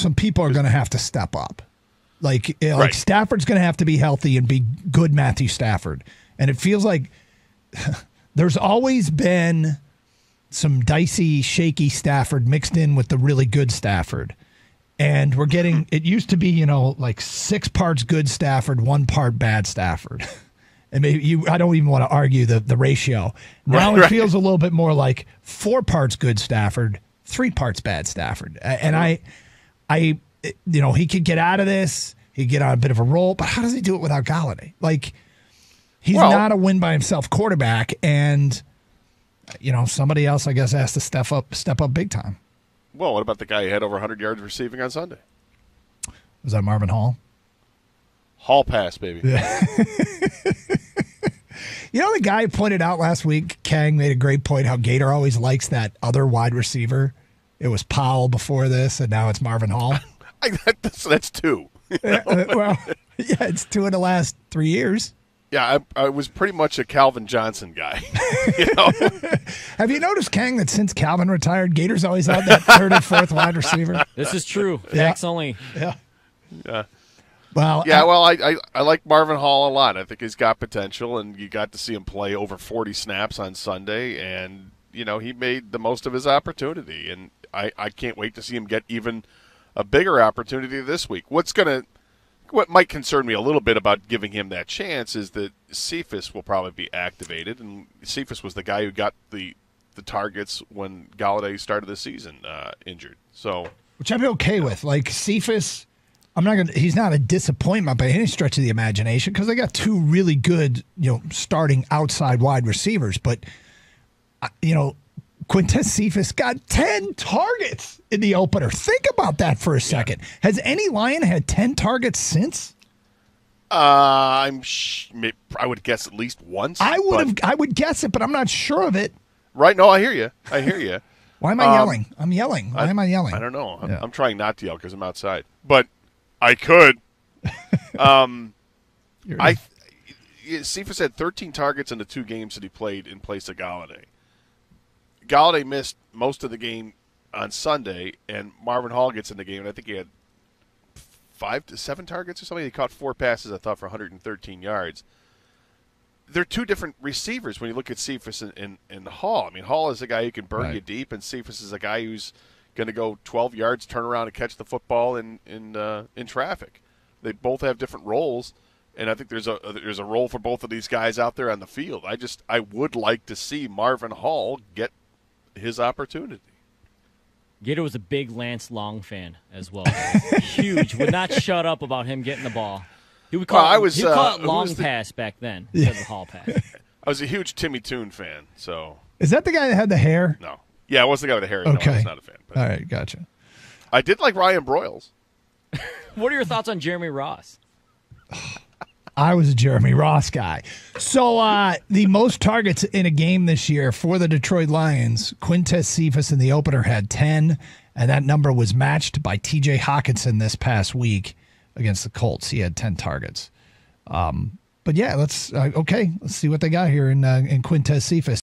some people are going to have to step up. Like Right. Stafford's going to have to be healthy and be good Matthew Stafford. And it feels like there's always been some dicey, shaky Stafford mixed in with the really good Stafford. And we're getting, it used to be, like 6 parts good Stafford, 1 part bad Stafford. And maybe I don't even want to argue the ratio. Now it feels a little bit more like 4 parts good Stafford, 3 parts bad Stafford. And he could get out of this. He could get on a bit of a roll. But how does he do it without Galladay? Like, he's not a win by himself quarterback. And, somebody else, I guess, has to step up big time. Well, what about the guy who had over 100 yards receiving on Sunday? Was that Marvin Hall? Hall pass, baby. The guy pointed out last week, Kang made a great point, how Gator always likes that other wide receiver. It was Powell before this, and now it's Marvin Hall. That's 2. It's 2 in the last 3 years. Yeah, I was pretty much a Calvin Johnson guy. Have you noticed, Kang, that since Calvin retired, Gator's always had that 3rd and 4th wide receiver? This is true. Facts only. Yeah. Well, I like Marvin Hall a lot. I think he's got potential, and you got to see him play over 40 snaps on Sunday, and he made the most of his opportunity, and I can't wait to see him get even a bigger opportunity this week. What might concern me a little bit about giving him that chance is that Cephas will probably be activated, and Cephas was the guy who got the targets when Galladay started the season injured. So, which I'm okay with. Like Cephas, he's not a disappointment by any stretch of the imagination because they got 2 really good, starting outside wide receivers. But, Quintez Cephas got 10 targets in the opener. Think about that for a second. Yeah. Has any Lion had 10 targets since? I would guess at least once. I would guess it, but I'm not sure of it. Right? No, I hear you. Why am I yelling? I'm yelling. Why am I yelling? I don't know. I'm trying not to yell because I'm outside, but I could. Cephas had 13 targets in the 2 games that he played in place of Galladay. Galladay missed most of the game on Sunday, and Marvin Hall gets in the game, and I think he had 5 to 7 targets or something. He caught 4 passes, I thought, for 113 yards. They're 2 different receivers when you look at Cephas and Hall. I mean, Hall is a guy who can burn you deep, and Cephas is a guy who's going to go 12 yards, turn around, and catch the football in traffic. They both have different roles, and I think there's a role for both of these guys out there on the field. I would like to see Marvin Hall get his opportunity. Gator was a big Lance Long fan as well. Huge. Would not shut up about him getting the ball. He would call it long pass back then instead of Hall pass. I was a huge Timmy Toon fan. So is that the guy that had the hair? No. Yeah, I was the guy with the hair. Okay. No, I was not a fan. But all right, gotcha. I did like Ryan Broyles. What are your thoughts on Jeremy Ross? I was a Jeremy Ross guy. So the most targets in a game this year for the Detroit Lions, Quintez Cephas in the opener had 10, and that number was matched by T.J. Hawkinson this past week against the Colts. He had 10 targets. But yeah, let's see what they got here in Quintez Cephas.